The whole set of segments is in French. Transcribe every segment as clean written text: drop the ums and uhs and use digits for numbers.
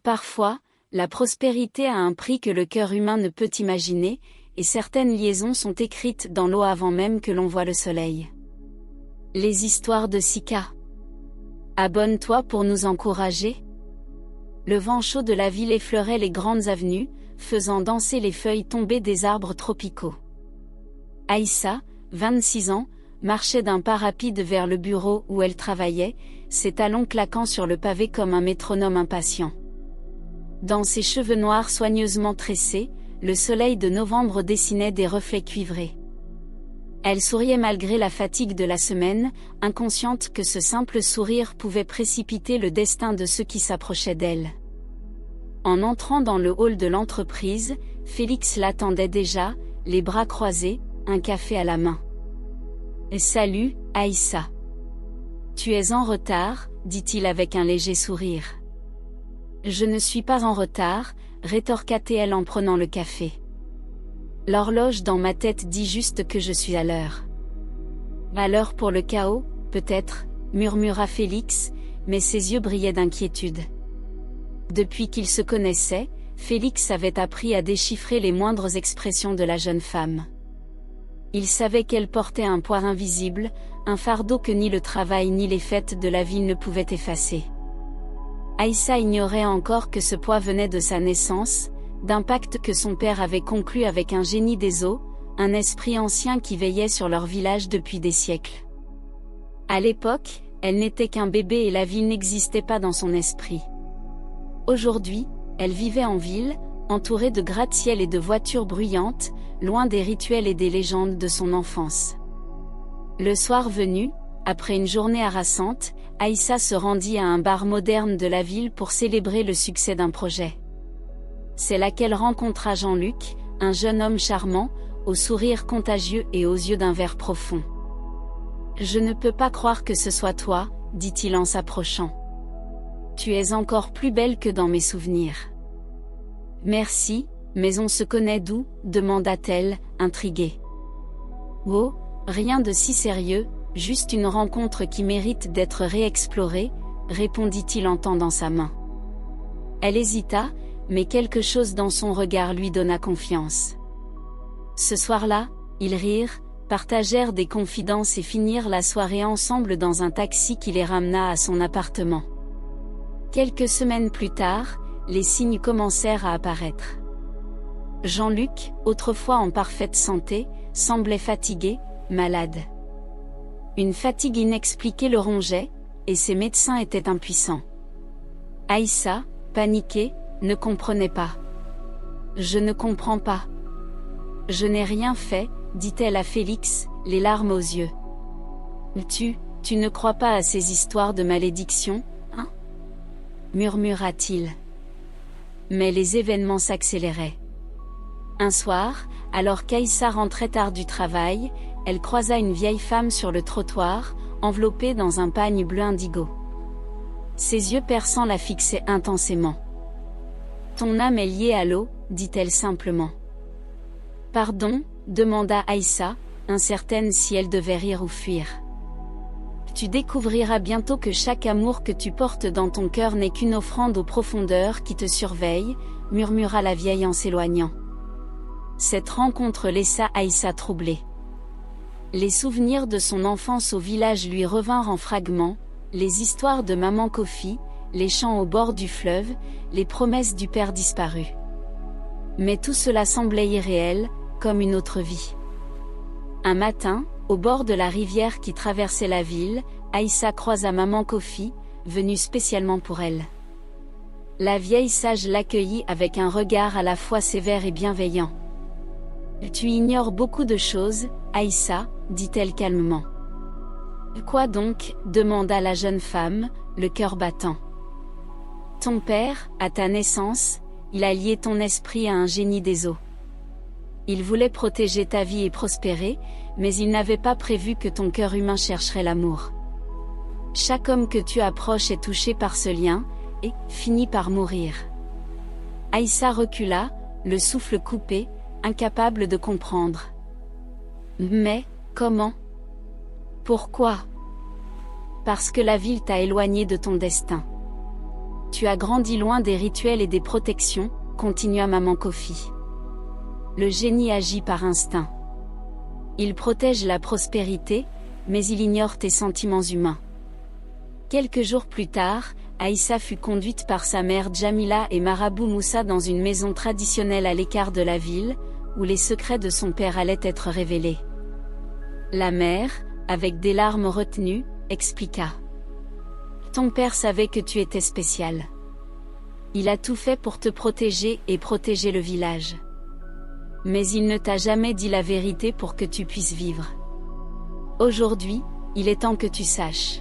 Parfois, la prospérité a un prix que le cœur humain ne peut imaginer, et certaines liaisons sont écrites dans l'eau avant même que l'on voie le soleil. Les histoires de Sika. Abonne-toi pour nous encourager. Le vent chaud de la ville effleurait les grandes avenues, faisant danser les feuilles tombées des arbres tropicaux. Aïssa, 26 ans, marchait d'un pas rapide vers le bureau où elle travaillait, ses talons claquant sur le pavé comme un métronome impatient. Dans ses cheveux noirs soigneusement tressés, le soleil de novembre dessinait des reflets cuivrés. Elle souriait malgré la fatigue de la semaine, inconsciente que ce simple sourire pouvait précipiter le destin de ceux qui s'approchaient d'elle. En entrant dans le hall de l'entreprise, Félix l'attendait déjà, les bras croisés, un café à la main. « Salut, Aïssa. Tu es en retard, dit-il avec un léger sourire. « Je ne suis pas en retard, rétorqua-t-elle en prenant le café. L'horloge dans ma tête dit juste que je suis à l'heure. À l'heure pour le chaos, peut-être, murmura Félix, mais ses yeux brillaient d'inquiétude. Depuis qu'ils se connaissaient, Félix avait appris à déchiffrer les moindres expressions de la jeune femme. Il savait qu'elle portait un poids invisible, un fardeau que ni le travail ni les fêtes de la ville ne pouvaient effacer. Aïssa ignorait encore que ce poids venait de sa naissance, d'un pacte que son père avait conclu avec un génie des eaux, un esprit ancien qui veillait sur leur village depuis des siècles. À l'époque, elle n'était qu'un bébé et la ville n'existait pas dans son esprit. Aujourd'hui, elle vivait en ville, entourée de gratte-ciel et de voitures bruyantes, loin des rituels et des légendes de son enfance. Le soir venu, après une journée harassante, Aïssa se rendit à un bar moderne de la ville pour célébrer le succès d'un projet. C'est là qu'elle rencontra Jean-Luc, un jeune homme charmant, au sourire contagieux et aux yeux d'un vert profond. « Je ne peux pas croire que ce soit toi, » dit-il en s'approchant. « Tu es encore plus belle que dans mes souvenirs. »« Merci, mais on se connaît d'où ?» demanda-t-elle, intriguée. « Oh, rien de si sérieux, juste une rencontre qui mérite d'être réexplorée, » répondit-il en tendant sa main. Elle hésita, mais quelque chose dans son regard lui donna confiance. Ce soir-là, ils rirent, partagèrent des confidences et finirent la soirée ensemble dans un taxi qui les ramena à son appartement. Quelques semaines plus tard, les signes commencèrent à apparaître. Jean-Luc, autrefois en parfaite santé, semblait fatigué, malade. Une fatigue inexpliquée le rongeait, et ses médecins étaient impuissants. Aïssa, paniquée, ne comprenait pas. « Je ne comprends pas. »« Je n'ai rien fait, » dit-elle à Félix, les larmes aux yeux. « Tu ne crois pas à ces histoires de malédiction, hein ?» murmura-t-il. Mais les événements s'accéléraient. Un soir, alors qu'Aïssa rentrait tard du travail, elle croisa une vieille femme sur le trottoir, enveloppée dans un pagne bleu indigo. Ses yeux perçants la fixaient intensément. « Ton âme est liée à l'eau, » dit-elle simplement. « Pardon ?» demanda Aïssa, incertaine si elle devait rire ou fuir. « Tu découvriras bientôt que chaque amour que tu portes dans ton cœur n'est qu'une offrande aux profondeurs qui te surveillent, » murmura la vieille en s'éloignant. Cette rencontre laissa Aïssa troublée. Les souvenirs de son enfance au village lui revinrent en fragments, les histoires de maman Kofi, les chants au bord du fleuve, les promesses du père disparu. Mais tout cela semblait irréel, comme une autre vie. Un matin, au bord de la rivière qui traversait la ville, Aïssa croisa maman Kofi, venue spécialement pour elle. La vieille sage l'accueillit avec un regard à la fois sévère et bienveillant. « Tu ignores beaucoup de choses, Aïssa, » dit-elle calmement. « Quoi donc ?» demanda la jeune femme, le cœur battant. « Ton père, à ta naissance, il a lié ton esprit à un génie des eaux. Il voulait protéger ta vie et prospérer, mais il n'avait pas prévu que ton cœur humain chercherait l'amour. Chaque homme que tu approches est touché par ce lien, et finit par mourir. » Aïssa recula, le souffle coupé, incapable de comprendre. « Mais, comment ? Pourquoi ? Parce que la ville t'a éloigné de ton destin. Tu as grandi loin des rituels et des protections, continua maman Kofi. Le génie agit par instinct. Il protège la prospérité, mais il ignore tes sentiments humains. Quelques jours plus tard, Aïssa fut conduite par sa mère Djamila et Marabout Moussa dans une maison traditionnelle à l'écart de la ville, où les secrets de son père allaient être révélés. La mère, avec des larmes retenues, expliqua. Ton père savait que tu étais spécial. Il a tout fait pour te protéger et protéger le village. Mais il ne t'a jamais dit la vérité pour que tu puisses vivre. Aujourd'hui, il est temps que tu saches.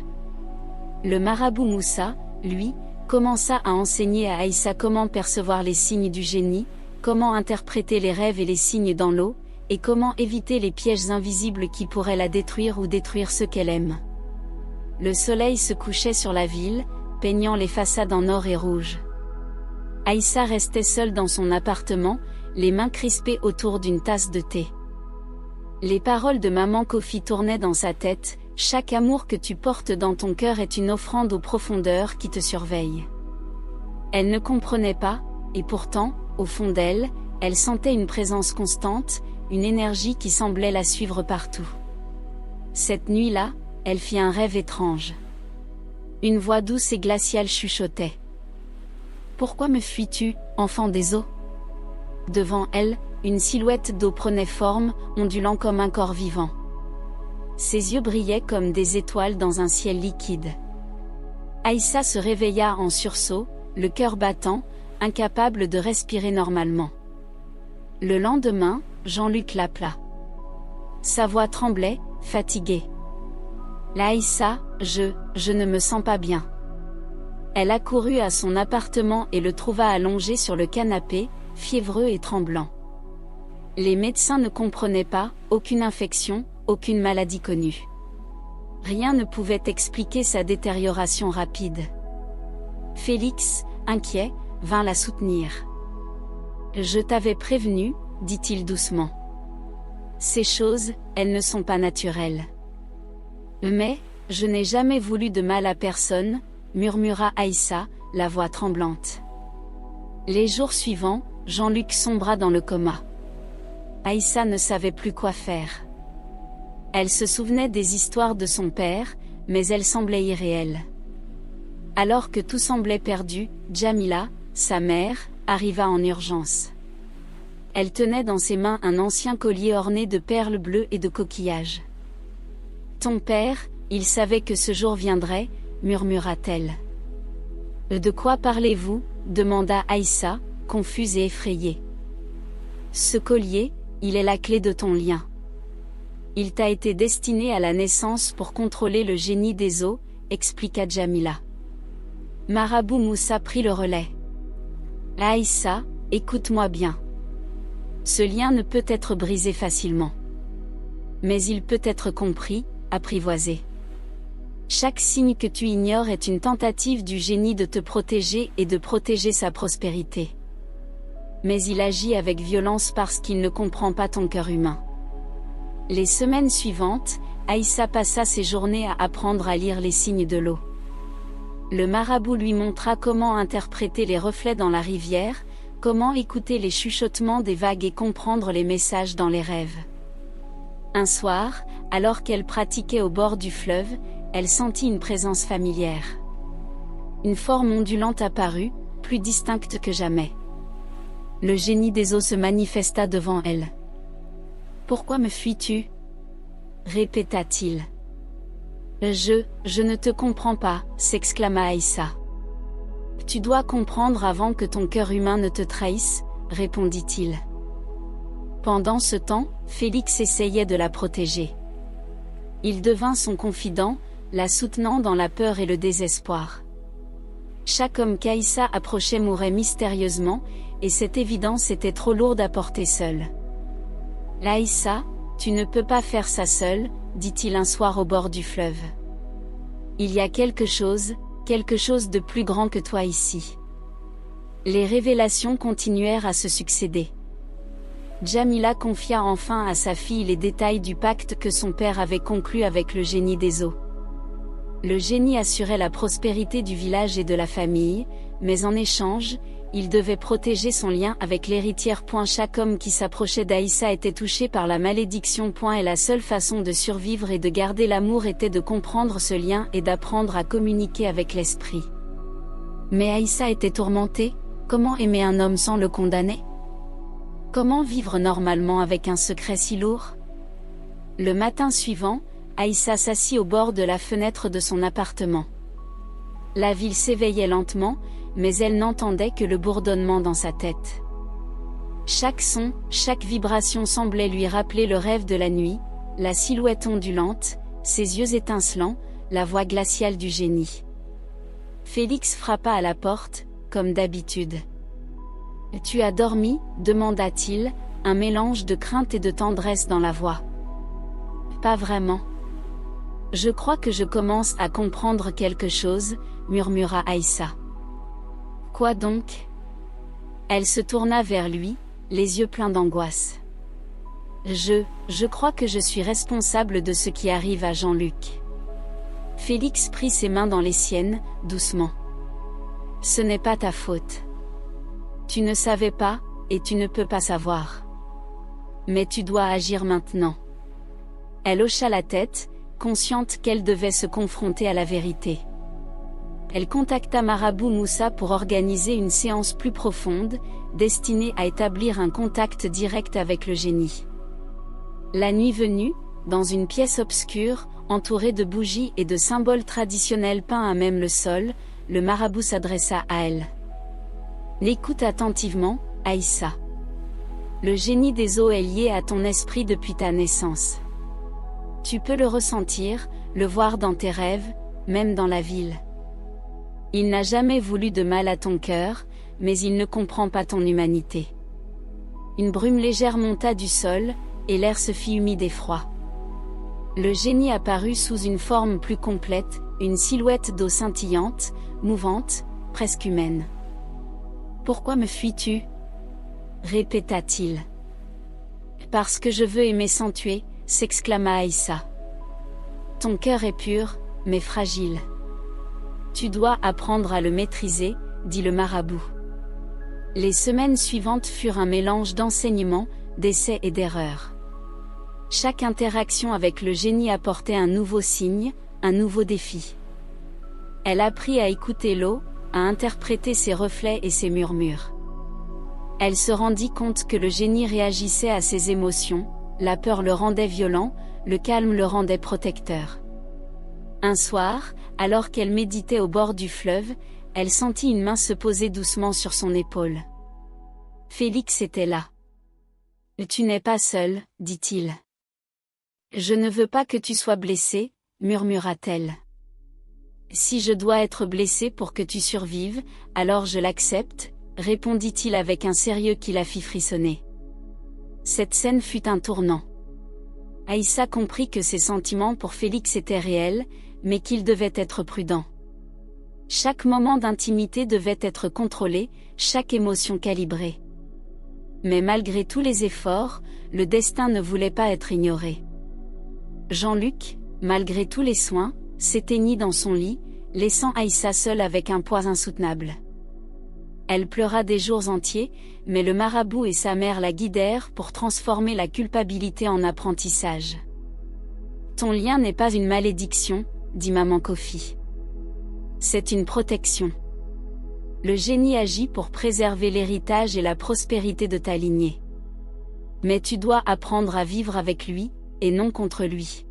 Le marabout Moussa, lui, commença à enseigner à Aïssa comment percevoir les signes du génie, comment interpréter les rêves et les signes dans l'eau, et comment éviter les pièges invisibles qui pourraient la détruire ou détruire ceux qu'elle aime. Le soleil se couchait sur la ville, peignant les façades en or et rouge. Aïssa restait seule dans son appartement, les mains crispées autour d'une tasse de thé. Les paroles de maman Kofi tournaient dans sa tête. Chaque amour que tu portes dans ton cœur est une offrande aux profondeurs qui te surveillent. Elle ne comprenait pas, et pourtant, au fond d'elle, elle sentait une présence constante, une énergie qui semblait la suivre partout. Cette nuit-là, elle fit un rêve étrange. Une voix douce et glaciale chuchotait. « Pourquoi me fuis-tu, enfant des eaux ?» Devant elle, une silhouette d'eau prenait forme, ondulant comme un corps vivant. Ses yeux brillaient comme des étoiles dans un ciel liquide. Aïssa se réveilla en sursaut, le cœur battant, incapable de respirer normalement. Le lendemain, Jean-Luc l'appela. Sa voix tremblait, fatiguée. « Aïssa, je ne me sens pas bien. » Elle accourut à son appartement et le trouva allongé sur le canapé, fiévreux et tremblant. Les médecins ne comprenaient pas, aucune infection, aucune maladie connue. Rien ne pouvait expliquer sa détérioration rapide. Félix, inquiet, vint la soutenir. « Je t'avais prévenu, dit-il doucement. Ces choses, elles ne sont pas naturelles. » « Mais, je n'ai jamais voulu de mal à personne, » murmura Aïssa, la voix tremblante. Les jours suivants, Jean-Luc sombra dans le coma. Aïssa ne savait plus quoi faire. Elle se souvenait des histoires de son père, mais elles semblaient irréelles. Alors que tout semblait perdu, Djamila, sa mère, arriva en urgence. Elle tenait dans ses mains un ancien collier orné de perles bleues et de coquillages. « Ton père, il savait que ce jour viendrait, » murmura-t-elle. « De quoi parlez-vous » demanda Aïssa, confuse et effrayée. « Ce collier, il est la clé de ton lien. Il t'a été destiné à la naissance pour contrôler le génie des eaux, » expliqua Djamila. Marabout Moussa prit le relais. « Aïssa, écoute-moi bien. Ce lien ne peut être brisé facilement. Mais il peut être compris, apprivoisé. Chaque signe que tu ignores est une tentative du génie de te protéger et de protéger sa prospérité. Mais il agit avec violence parce qu'il ne comprend pas ton cœur humain. » Les semaines suivantes, Aïssa passa ses journées à apprendre à lire les signes de l'eau. Le marabout lui montra comment interpréter les reflets dans la rivière, comment écouter les chuchotements des vagues et comprendre les messages dans les rêves. Un soir, alors qu'elle pratiquait au bord du fleuve, elle sentit une présence familière. Une forme ondulante apparut, plus distincte que jamais. Le génie des eaux se manifesta devant elle. « Pourquoi me fuis-tu » répéta-t-il. « Je ne te comprends pas » s'exclama Aïssa. « Tu dois comprendre avant que ton cœur humain ne te trahisse » répondit-il. Pendant ce temps, Félix essayait de la protéger. Il devint son confident, la soutenant dans la peur et le désespoir. Chaque homme qu'Aïssa approchait mourait mystérieusement, et cette évidence était trop lourde à porter seule. « Aïssa, tu ne peux pas faire ça seule, » dit-il un soir au bord du fleuve. « Il y a quelque chose de plus grand que toi ici. » Les révélations continuèrent à se succéder. Djamila confia enfin à sa fille les détails du pacte que son père avait conclu avec le génie des eaux. Le génie assurait la prospérité du village et de la famille, mais en échange, il devait protéger son lien avec l'héritière. Chaque homme qui s'approchait d'Aïssa était touché par la malédiction. Et la seule façon de survivre et de garder l'amour était de comprendre ce lien et d'apprendre à communiquer avec l'esprit. Mais Aïssa était tourmentée. Comment aimer un homme sans le condamner? Comment vivre normalement avec un secret si lourd? Le matin suivant, Aïssa s'assit au bord de la fenêtre de son appartement. La ville s'éveillait lentement, mais elle n'entendait que le bourdonnement dans sa tête. Chaque son, chaque vibration semblait lui rappeler le rêve de la nuit, la silhouette ondulante, ses yeux étincelants, la voix glaciale du génie. Félix frappa à la porte, comme d'habitude. « Tu as dormi ?» demanda-t-il, un mélange de crainte et de tendresse dans la voix. « Pas vraiment. Je crois que je commence à comprendre quelque chose, » murmura Aïssa. « Quoi donc ?» Elle se tourna vers lui, les yeux pleins d'angoisse. « Je crois que je suis responsable de ce qui arrive à Jean-Luc. » Félix prit ses mains dans les siennes, doucement. « Ce n'est pas ta faute. Tu ne savais pas, et tu ne peux pas savoir. Mais tu dois agir maintenant. » Elle hocha la tête, consciente qu'elle devait se confronter à la vérité. Elle contacta Marabout Moussa pour organiser une séance plus profonde, destinée à établir un contact direct avec le génie. La nuit venue, dans une pièce obscure, entourée de bougies et de symboles traditionnels peints à même le sol, le marabout s'adressa à elle. « L'écoute attentivement, Aïssa. Le génie des eaux est lié à ton esprit depuis ta naissance. Tu peux le ressentir, le voir dans tes rêves, même dans la ville. Il n'a jamais voulu de mal à ton cœur, mais il ne comprend pas ton humanité. » Une brume légère monta du sol, et l'air se fit humide et froid. Le génie apparut sous une forme plus complète, une silhouette d'eau scintillante, mouvante, presque humaine. « Pourquoi me fuis-tu » répéta-t-il. « Parce que je veux aimer sans tuer » s'exclama Aïssa. « Ton cœur est pur, mais fragile. Tu dois apprendre à le maîtriser, » dit le marabout. Les semaines suivantes furent un mélange d'enseignements, d'essais et d'erreurs. Chaque interaction avec le génie apportait un nouveau signe, un nouveau défi. Elle apprit à écouter l'eau, à interpréter ses reflets et ses murmures. Elle se rendit compte que le génie réagissait à ses émotions, la peur le rendait violent, le calme le rendait protecteur. Un soir, alors qu'elle méditait au bord du fleuve, elle sentit une main se poser doucement sur son épaule. Félix était là. « Tu n'es pas seul, dit-il. »« Je ne veux pas que tu sois blessé, » murmura-t-elle. « Si je dois être blessé pour que tu survives, alors je l'accepte, » répondit-il avec un sérieux qui la fit frissonner. Cette scène fut un tournant. Aïssa comprit que ses sentiments pour Félix étaient réels, mais qu'il devait être prudent. Chaque moment d'intimité devait être contrôlé, chaque émotion calibrée. Mais malgré tous les efforts, le destin ne voulait pas être ignoré. Jean-Luc, malgré tous les soins, s'éteignit dans son lit, laissant Aïssa seule avec un poids insoutenable. Elle pleura des jours entiers, mais le marabout et sa mère la guidèrent pour transformer la culpabilité en apprentissage. « Ton lien n'est pas une malédiction, » dit maman Kofi. « C'est une protection. Le génie agit pour préserver l'héritage et la prospérité de ta lignée. Mais tu dois apprendre à vivre avec lui, et non contre lui. »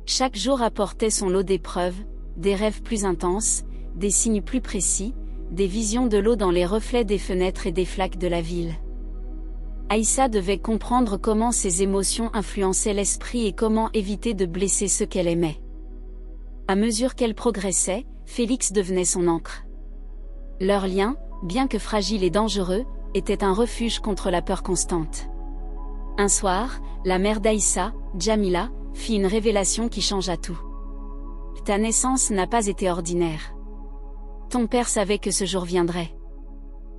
Chaque jour apportait son lot d'épreuves, des rêves plus intenses, des signes plus précis, des visions de l'eau dans les reflets des fenêtres et des flaques de la ville. Aïssa devait comprendre comment ses émotions influençaient l'esprit et comment éviter de blesser ceux qu'elle aimait. À mesure qu'elle progressait, Félix devenait son ancre. Leur lien, bien que fragile et dangereux, était un refuge contre la peur constante. Un soir, la mère d'Aïssa, Djamila, fit une révélation qui changea tout. « Ta naissance n'a pas été ordinaire. Ton père savait que ce jour viendrait.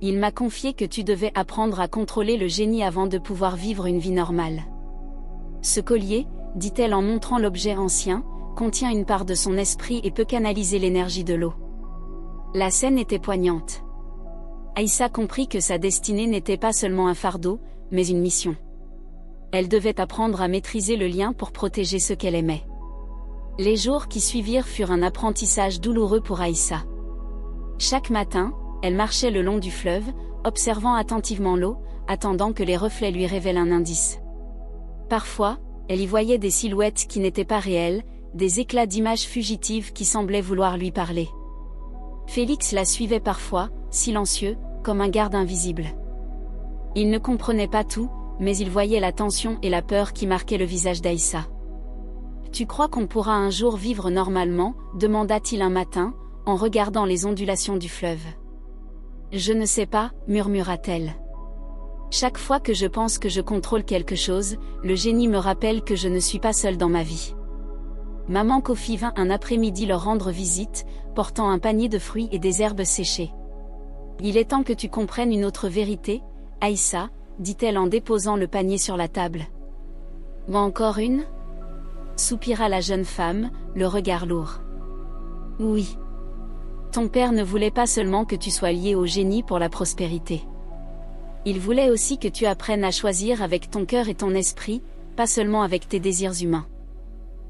Il m'a confié que tu devais apprendre à contrôler le génie avant de pouvoir vivre une vie normale. » Ce collier, dit-elle en montrant l'objet ancien, contient une part de son esprit et peut canaliser l'énergie de l'eau. La scène était poignante. Aïssa comprit que sa destinée n'était pas seulement un fardeau, mais une mission. Elle devait apprendre à maîtriser le lien pour protéger ceux qu'elle aimait. Les jours qui suivirent furent un apprentissage douloureux pour Aïssa. Chaque matin, elle marchait le long du fleuve, observant attentivement l'eau, attendant que les reflets lui révèlent un indice. Parfois, elle y voyait des silhouettes qui n'étaient pas réelles, des éclats d'images fugitives qui semblaient vouloir lui parler. Félix la suivait parfois, silencieux, comme un garde invisible. Il ne comprenait pas tout, mais il voyait la tension et la peur qui marquaient le visage d'Aïssa. « Tu crois qu'on pourra un jour vivre normalement ?» demanda-t-il un matin, en regardant les ondulations du fleuve. « Je ne sais pas » murmura-t-elle. « Chaque fois que je pense que je contrôle quelque chose, le génie me rappelle que je ne suis pas seule dans ma vie. » Maman Kofi vint un après-midi leur rendre visite, portant un panier de fruits et des herbes séchées. « Il est temps que tu comprennes une autre vérité, Aïssa, » dit-elle en déposant le panier sur la table. « Moi encore une ?» soupira la jeune femme, le regard lourd. « Oui. Ton père ne voulait pas seulement que tu sois liée au génie pour la prospérité. Il voulait aussi que tu apprennes à choisir avec ton cœur et ton esprit, pas seulement avec tes désirs humains. »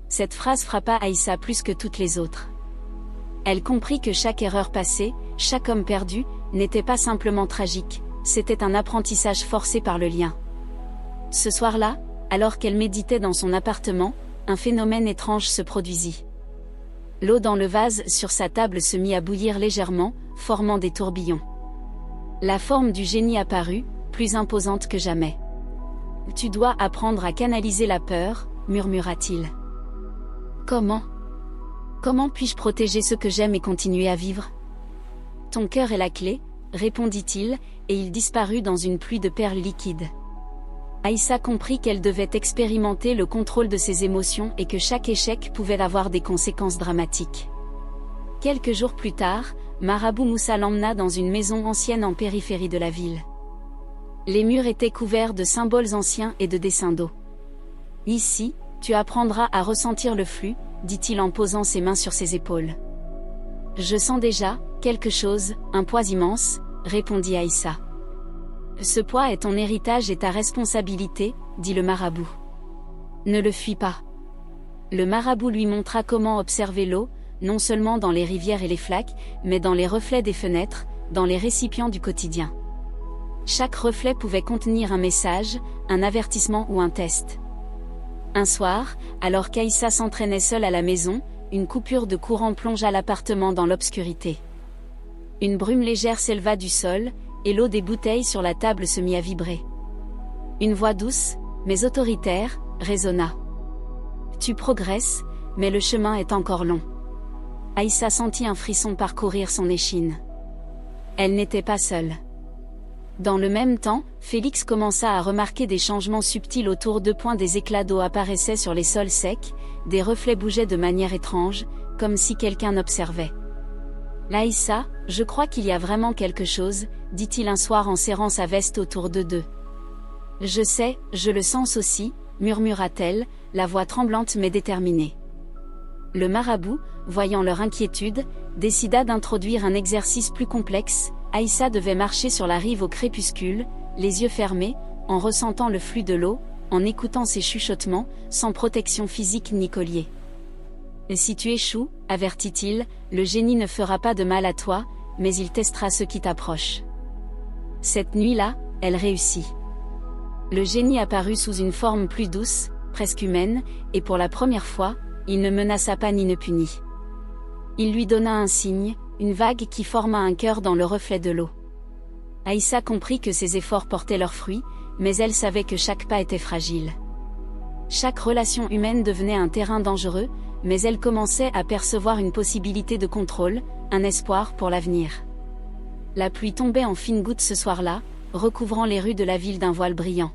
Cette phrase frappa Aïssa plus que toutes les autres. Elle comprit que chaque erreur passée, chaque homme perdu, n'était pas simplement tragique, c'était un apprentissage forcé par le lien. Ce soir-là, alors qu'elle méditait dans son appartement, un phénomène étrange se produisit. L'eau dans le vase sur sa table se mit à bouillir légèrement, formant des tourbillons. La forme du génie apparut, plus imposante que jamais. « Tu dois apprendre à canaliser la peur » murmura-t-il. « Comment ? Comment puis-je protéger ce que j'aime et continuer à vivre ? Ton cœur est la clé, » répondit-il, et il disparut dans une pluie de perles liquides. Aïssa comprit qu'elle devait expérimenter le contrôle de ses émotions et que chaque échec pouvait avoir des conséquences dramatiques. Quelques jours plus tard, Marabout Moussa l'emmena dans une maison ancienne en périphérie de la ville. Les murs étaient couverts de symboles anciens et de dessins d'eau. « Ici, tu apprendras à ressentir le flux, » dit-il en posant ses mains sur ses épaules. « Je sens déjà quelque chose, un poids immense, » répondit Aïssa. « Ce poids est ton héritage et ta responsabilité, » dit le marabout. « Ne le fuis pas. » Le marabout lui montra comment observer l'eau, non seulement dans les rivières et les flaques, mais dans les reflets des fenêtres, dans les récipients du quotidien. Chaque reflet pouvait contenir un message, un avertissement ou un test. Un soir, alors qu'Aïssa s'entraînait seule à la maison, une coupure de courant plongea l'appartement dans l'obscurité. Une brume légère s'éleva du sol, et l'eau des bouteilles sur la table se mit à vibrer. Une voix douce, mais autoritaire, résonna. « Tu progresses, mais le chemin est encore long. » Aïssa sentit un frisson parcourir son échine. Elle n'était pas seule. Dans le même temps, Félix commença à remarquer des changements subtils autour d'eux. Des éclats d'eau apparaissaient sur les sols secs, des reflets bougeaient de manière étrange, comme si quelqu'un observait. « Aïssa, je crois qu'il y a vraiment quelque chose, » dit-il un soir en serrant sa veste autour d'eux deux. « Je sais, je le sens aussi, » murmura-t-elle, la voix tremblante mais déterminée. Le marabout, voyant leur inquiétude, décida d'introduire un exercice plus complexe. Aïssa devait marcher sur la rive au crépuscule, les yeux fermés, en ressentant le flux de l'eau, en écoutant ses chuchotements, sans protection physique ni collier. « Et si tu échoues, » avertit-il, « le génie ne fera pas de mal à toi, mais il testera ceux qui t'approchent. » Cette nuit-là, elle réussit. Le génie apparut sous une forme plus douce, presque humaine, et pour la première fois, il ne menaça pas ni ne punit. Il lui donna un signe, une vague qui forma un cœur dans le reflet de l'eau. Aïssa comprit que ses efforts portaient leurs fruits, mais elle savait que chaque pas était fragile. Chaque relation humaine devenait un terrain dangereux, mais elle commençait à percevoir une possibilité de contrôle, un espoir pour l'avenir. La pluie tombait en fines gouttes ce soir-là, recouvrant les rues de la ville d'un voile brillant.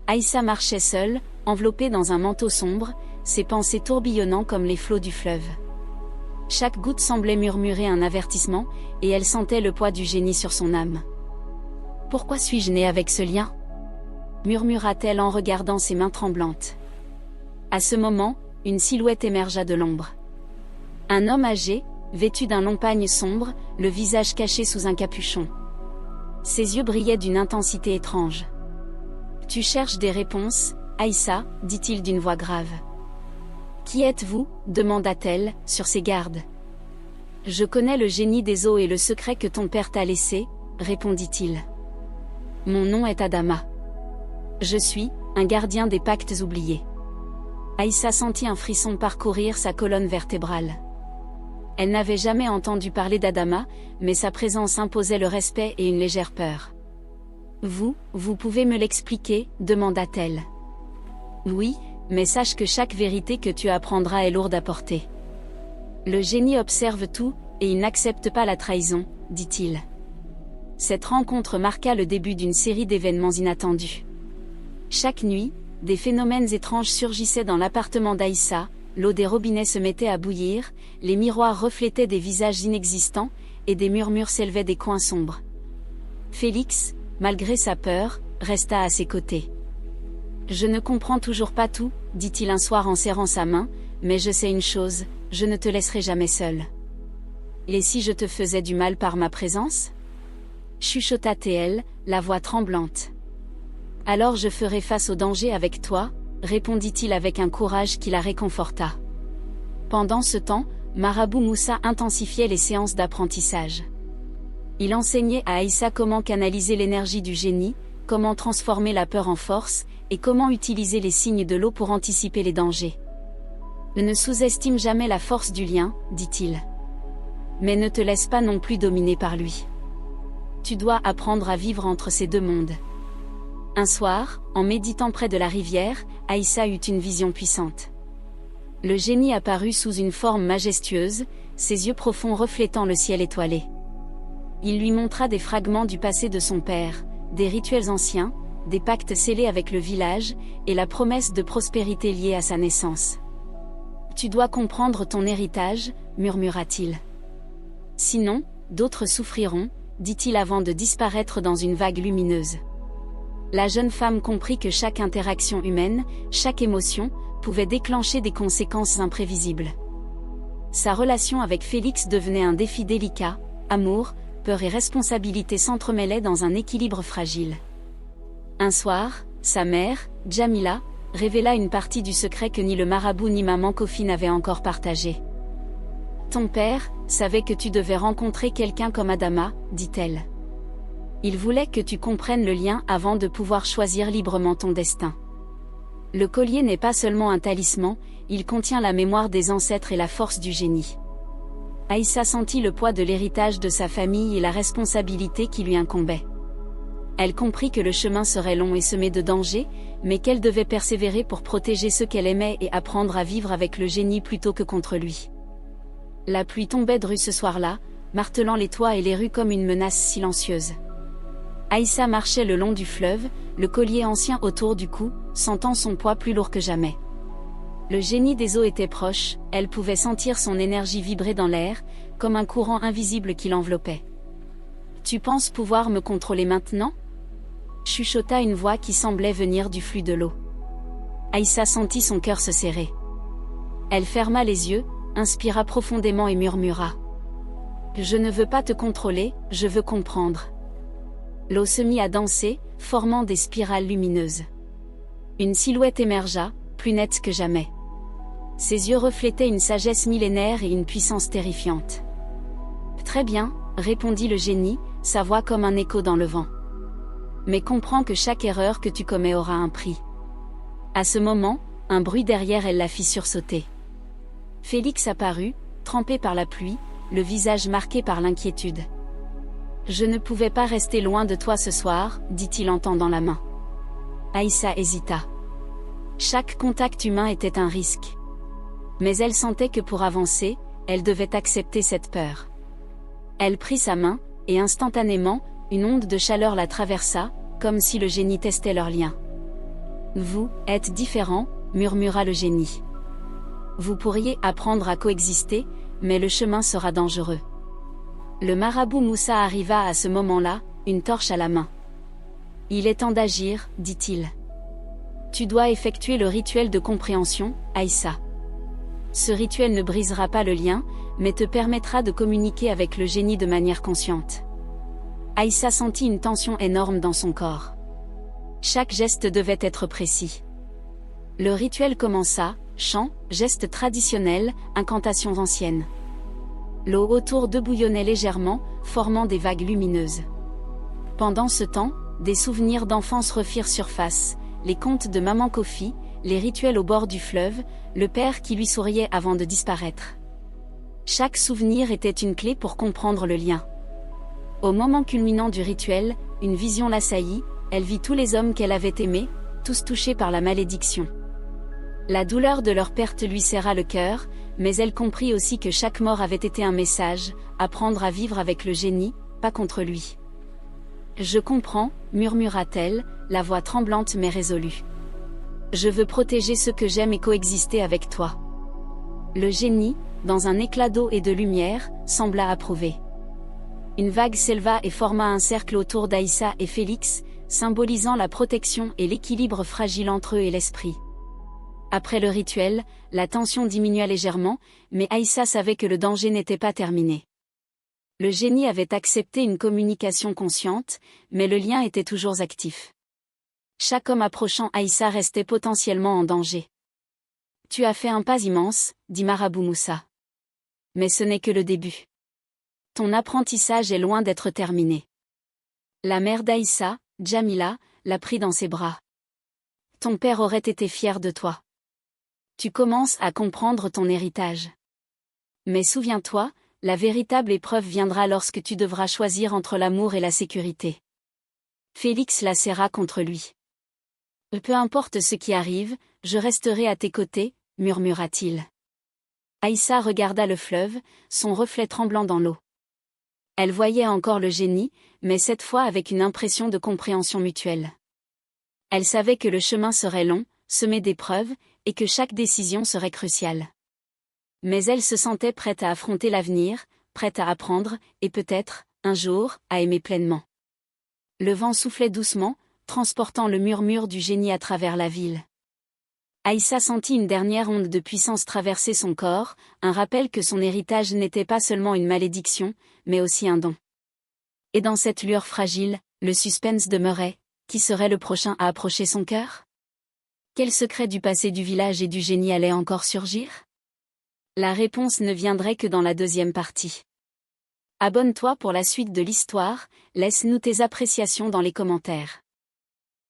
Aïssa marchait seule, enveloppée dans un manteau sombre, ses pensées tourbillonnant comme les flots du fleuve. Chaque goutte semblait murmurer un avertissement, et elle sentait le poids du génie sur son âme. « Pourquoi suis-je née avec ce lien ?» murmura-t-elle en regardant ses mains tremblantes. À ce moment, une silhouette émergea de l'ombre. Un homme âgé, vêtu d'un long pagne sombre, le visage caché sous un capuchon. Ses yeux brillaient d'une intensité étrange. « Tu cherches des réponses, Aïssa, dit-il d'une voix grave. « Qui êtes-vous » demanda-t-elle, sur ses gardes. « Je connais le génie des eaux et le secret que ton père t'a laissé, » répondit-il. « Mon nom est Adama. Je suis un gardien des pactes oubliés. » Aïssa sentit un frisson parcourir sa colonne vertébrale. Elle n'avait jamais entendu parler d'Adama, mais sa présence imposait le respect et une légère peur. « Vous pouvez me l'expliquer » demanda-t-elle. « Oui, mais sache que chaque vérité que tu apprendras est lourde à porter. Le génie observe tout, et il n'accepte pas la trahison, dit-il. » Cette rencontre marqua le début d'une série d'événements inattendus. Chaque nuit, des phénomènes étranges surgissaient dans l'appartement d'Aïssa, l'eau des robinets se mettait à bouillir, les miroirs reflétaient des visages inexistants, et des murmures s'élevaient des coins sombres. Félix, malgré sa peur, resta à ses côtés. « Je ne comprends toujours pas tout, » dit-il un soir en serrant sa main, « mais je sais une chose, je ne te laisserai jamais seule. »« Et si je te faisais du mal par ma présence ?» chuchota-t-elle, la voix tremblante. « Alors je ferai face au danger avec toi, » répondit-il avec un courage qui la réconforta. Pendant ce temps, Marabout Moussa intensifiait les séances d'apprentissage. Il enseignait à Aïssa comment canaliser l'énergie du génie, comment transformer la peur en force, et comment utiliser les signes de l'eau pour anticiper les dangers. « Ne sous-estime jamais la force du lien, » dit-il. « Mais ne te laisse pas non plus dominer par lui. Tu dois apprendre à vivre entre ces deux mondes. » Un soir, en méditant près de la rivière, Aïssa eut une vision puissante. Le génie apparut sous une forme majestueuse, ses yeux profonds reflétant le ciel étoilé. Il lui montra des fragments du passé de son père, des rituels anciens, des pactes scellés avec le village, et la promesse de prospérité liée à sa naissance. « Tu dois comprendre ton héritage, » murmura-t-il. « Sinon, d'autres souffriront, » dit-il avant de disparaître dans une vague lumineuse. La jeune femme comprit que chaque interaction humaine, chaque émotion, pouvait déclencher des conséquences imprévisibles. Sa relation avec Félix devenait un défi délicat, amour, peur et responsabilité s'entremêlaient dans un équilibre fragile. Un soir, sa mère, Djamila, révéla une partie du secret que ni le marabout ni maman Kofi n'avaient encore partagé. « Ton père savait que tu devais rencontrer quelqu'un comme Adama, » dit-elle. Il voulait que tu comprennes le lien avant de pouvoir choisir librement ton destin. Le collier n'est pas seulement un talisman, il contient la mémoire des ancêtres et la force du génie. Aïssa sentit le poids de l'héritage de sa famille et la responsabilité qui lui incombait. Elle comprit que le chemin serait long et semé de dangers, mais qu'elle devait persévérer pour protéger ceux qu'elle aimait et apprendre à vivre avec le génie plutôt que contre lui. La pluie tombait dru ce soir-là, martelant les toits et les rues comme une menace silencieuse. Aïssa marchait le long du fleuve, le collier ancien autour du cou, sentant son poids plus lourd que jamais. Le génie des eaux était proche, elle pouvait sentir son énergie vibrer dans l'air, comme un courant invisible qui l'enveloppait. « Tu penses pouvoir me contrôler maintenant ?» chuchota une voix qui semblait venir du flux de l'eau. Aïssa sentit son cœur se serrer. Elle ferma les yeux, inspira profondément et murmura. « Je ne veux pas te contrôler, je veux comprendre. » L'eau se mit à danser, formant des spirales lumineuses. Une silhouette émergea, plus nette que jamais. Ses yeux reflétaient une sagesse millénaire et une puissance terrifiante. « Très bien, » répondit le génie, sa voix comme un écho dans le vent. « Mais comprends que chaque erreur que tu commets aura un prix. » À ce moment, un bruit derrière elle la fit sursauter. Félix apparut, trempé par la pluie, le visage marqué par l'inquiétude. « Je ne pouvais pas rester loin de toi ce soir, » dit-il en tendant la main. Aïssa hésita. Chaque contact humain était un risque. Mais elle sentait que pour avancer, elle devait accepter cette peur. Elle prit sa main, et instantanément, une onde de chaleur la traversa, comme si le génie testait leur lien. « Vous êtes différents, » murmura le génie. « Vous pourriez apprendre à coexister, mais le chemin sera dangereux. » Le marabout Moussa arriva à ce moment-là, une torche à la main. « Il est temps d'agir, dit-il. Tu dois effectuer le rituel de compréhension, Aïssa. » Ce rituel ne brisera pas le lien, mais te permettra de communiquer avec le génie de manière consciente. Aïssa sentit une tension énorme dans son corps. Chaque geste devait être précis. Le rituel commença, chant, gestes traditionnels, incantations anciennes. L'eau autour d'eux bouillonnait légèrement, formant des vagues lumineuses. Pendant ce temps, des souvenirs d'enfance refirent surface, les contes de Maman Kofi, les rituels au bord du fleuve, le père qui lui souriait avant de disparaître. Chaque souvenir était une clé pour comprendre le lien. Au moment culminant du rituel, une vision l'assaillit, elle vit tous les hommes qu'elle avait aimés, tous touchés par la malédiction. La douleur de leur perte lui serra le cœur, mais elle comprit aussi que chaque mort avait été un message, apprendre à vivre avec le génie, pas contre lui. « Je comprends », murmura-t-elle, la voix tremblante mais résolue. « Je veux protéger ceux que j'aime et coexister avec toi. » Le génie, dans un éclat d'eau et de lumière, sembla approuver. Une vague s'éleva et forma un cercle autour d'Aïssa et Félix, symbolisant la protection et l'équilibre fragile entre eux et l'esprit. Après le rituel, la tension diminua légèrement, mais Aïssa savait que le danger n'était pas terminé. Le génie avait accepté une communication consciente, mais le lien était toujours actif. Chaque homme approchant Aïssa restait potentiellement en danger. « Tu as fait un pas immense, » dit Marabout Moussa. « Mais ce n'est que le début. Ton apprentissage est loin d'être terminé. » La mère d'Aïssa, Djamila, la prit dans ses bras. « Ton père aurait été fier de toi. Tu commences à comprendre ton héritage. Mais souviens-toi, la véritable épreuve viendra lorsque tu devras choisir entre l'amour et la sécurité. » Félix la serra contre lui. « Peu importe ce qui arrive, je resterai à tes côtés, » murmura-t-il. Aïssa regarda le fleuve, son reflet tremblant dans l'eau. Elle voyait encore le génie, mais cette fois avec une impression de compréhension mutuelle. Elle savait que le chemin serait long, semé d'épreuves, et que chaque décision serait cruciale. Mais elle se sentait prête à affronter l'avenir, prête à apprendre, et peut-être, un jour, à aimer pleinement. Le vent soufflait doucement, transportant le murmure du génie à travers la ville. Aïssa sentit une dernière onde de puissance traverser son corps, un rappel que son héritage n'était pas seulement une malédiction, mais aussi un don. Et dans cette lueur fragile, le suspense demeurait, qui serait le prochain à approcher son cœur ? Quel secret du passé du village et du génie allait encore surgir ? La réponse ne viendrait que dans la deuxième partie. Abonne-toi pour la suite de l'histoire, laisse-nous tes appréciations dans les commentaires.